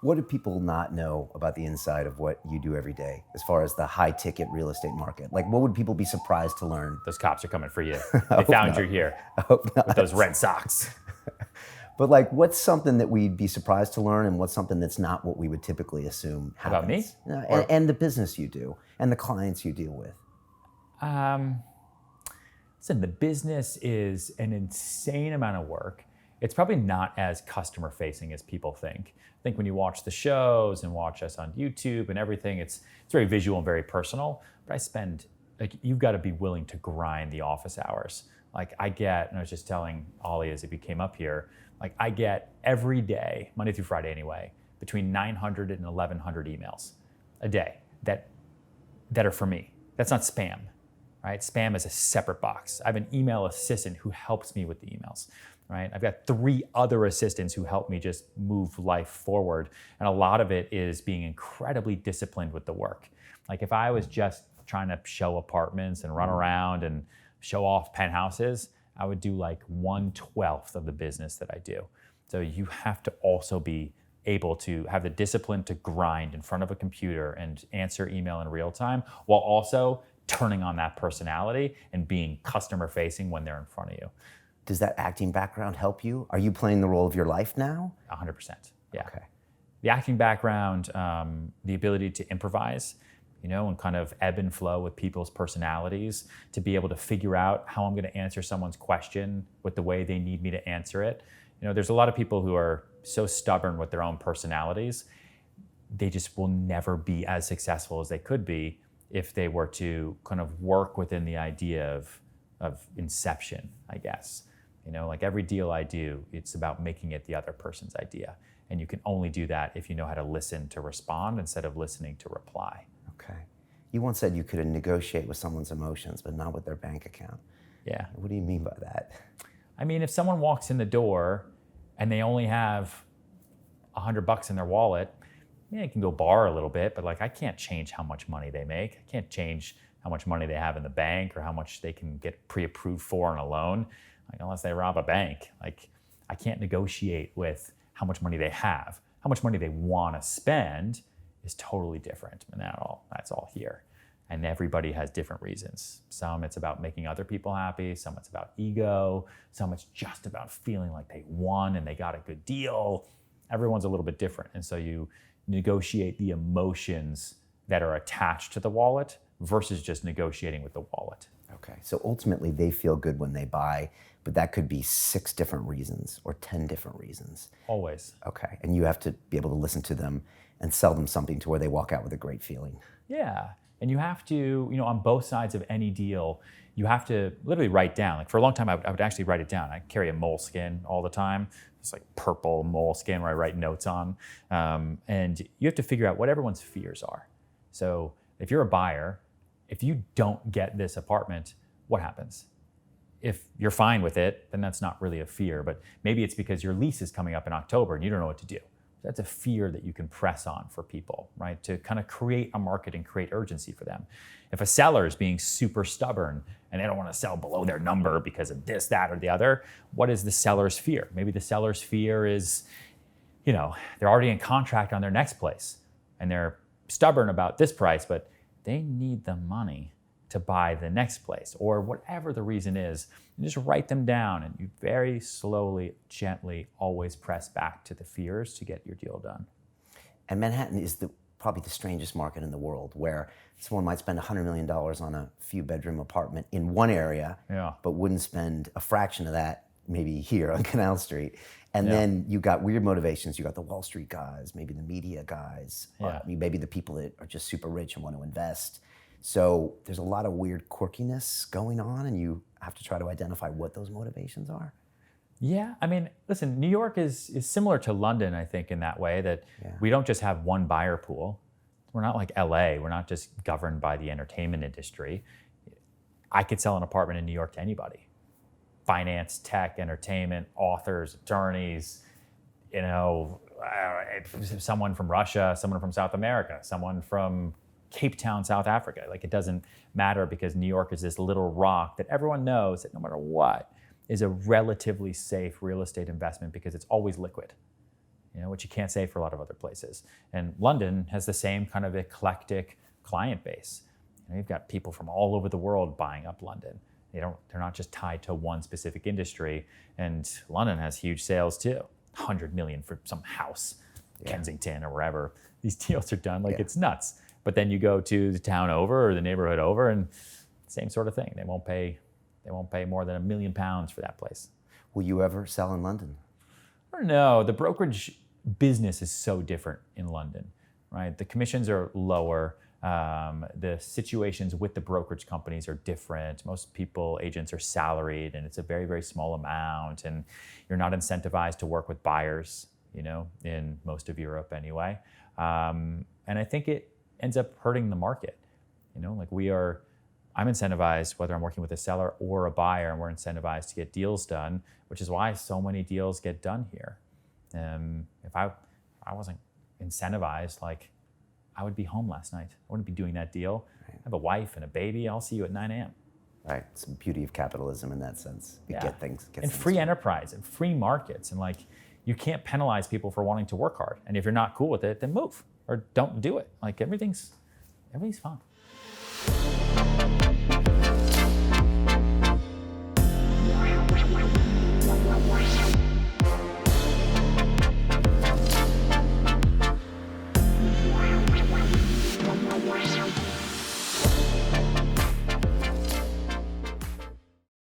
What do people not know about the inside of what you do every day as far as the high ticket real estate market? Like, what would people be surprised to learn? Those cops are coming for you. They found you here with those red socks. But like, what's something that we'd be surprised to learn, and what's something that's not what we would typically assume happens? About me? And the business you do, and the clients you deal with. Listen, the business is an insane amount of work. It's probably not as customer facing as people think. I think when you watch the shows and watch us on YouTube and everything, it's very visual and very personal. But you've got to be willing to grind the office hours. Like I was just telling Ollie as if he came up here, like I get every day, Monday through Friday anyway, between 900 and 1,100 emails a day that are for me. That's not spam, right? Spam is a separate box. I have an email assistant who helps me with the emails, right? I've got 3 other assistants who help me just move life forward. And a lot of it is being incredibly disciplined with the work. Like if I was just trying to show apartments and run around and show off penthouses, I would do like 1/12 of the business that I do. So you have to also be able to have the discipline to grind in front of a computer and answer email in real time, while also turning on that personality and being customer facing when they're in front of you. Does that acting background help you? Are you playing the role of your life now? 100%, yeah. Okay. The acting background, the ability to improvise, and kind of ebb and flow with people's personalities, to be able to figure out how I'm going to answer someone's question with the way they need me to answer it. There's a lot of people who are so stubborn with their own personalities, they just will never be as successful as they could be if they were to kind of work within the idea of inception, I guess. Like every deal I do, it's about making it the other person's idea. And you can only do that if you know how to listen to respond instead of listening to reply. Okay. You once said you could negotiate with someone's emotions, but not with their bank account. Yeah. What do you mean by that? I mean, if someone walks in the door and they only have $100 in their wallet, yeah, you can go borrow a little bit, but like I can't change how much money they make. I can't change how much money they have in the bank or how much they can get pre-approved for on a loan, like unless they rob a bank. Like I can't negotiate with how much money they have. How much money they want to spend is totally different, and that's all here. And everybody has different reasons. Some it's about making other people happy, some it's about ego, some it's just about feeling like they won and they got a good deal. Everyone's a little bit different. And so you negotiate the emotions that are attached to the wallet versus just negotiating with the wallet. Okay, so ultimately they feel good when they buy, but that could be 6 different reasons or 10 different reasons. Always. Okay, and you have to be able to listen to them and sell them something to where they walk out with a great feeling. Yeah, and you have to, on both sides of any deal, you have to literally write down. Like for a long time, I would actually write it down. I carry a moleskin all the time. It's like purple moleskin where I write notes on. And you have to figure out what everyone's fears are. So if you're a buyer, if you don't get this apartment, what happens? If you're fine with it, then that's not really a fear, but maybe it's because your lease is coming up in October and you don't know what to do. That's a fear that you can press on for people, right? To kind of create a market and create urgency for them. If a seller is being super stubborn and they don't want to sell below their number because of this, that, or the other, what is the seller's fear? Maybe the seller's fear is, they're already in contract on their next place and they're stubborn about this price, but they need the money to buy the next place, or whatever the reason is. You just write them down and you very slowly, gently always press back to the fears to get your deal done. And Manhattan is probably the strangest market in the world, where someone might spend $100 million on a few bedroom apartment in one area, but wouldn't spend a fraction of that maybe here on Canal Street. And then you got weird motivations. You got the Wall Street guys, maybe the media guys, maybe the people that are just super rich and want to invest. So there's a lot of weird quirkiness going on, and you have to try to identify what those motivations are. Yeah, I mean, listen, New York is similar to London, I think, in that way that we don't just have one buyer pool. We're not like LA. We're not just governed by the entertainment industry. I could sell an apartment in New York to anybody. Finance, tech, entertainment, authors, attorneys, someone from Russia, someone from South America, someone from Cape Town, South Africa. Like, it doesn't matter, because New York is this little rock that everyone knows that no matter what is a relatively safe real estate investment, because it's always liquid. which you can't say for a lot of other places. And London has the same kind of eclectic client base. You've got people from all over the world buying up London. They're not just tied to one specific industry. And London has huge sales too. 100 million for some house, Kensington or wherever. These deals are done like it's nuts. But then you go to the town over or the neighborhood over, and same sort of thing. They won't pay more than £1 million for that place. Will you ever sell in London? I don't know. The brokerage business is so different in London, right? The commissions are lower. The situations with the brokerage companies are different. Most agents are salaried, and it's a very, very small amount, and you're not incentivized to work with buyers, in most of Europe anyway. And I think it ends up hurting the market. I'm incentivized whether I'm working with a seller or a buyer, and we're incentivized to get deals done, which is why so many deals get done here. If I wasn't incentivized, I would be home last night. I wouldn't be doing that deal. Right. I have a wife and a baby. I'll see you at 9 a.m. Right. It's the beauty of capitalism in that sense. You get things. And free enterprise and free markets. And you can't penalize people for wanting to work hard. And if you're not cool with it, then move or don't do it. Everything's fine.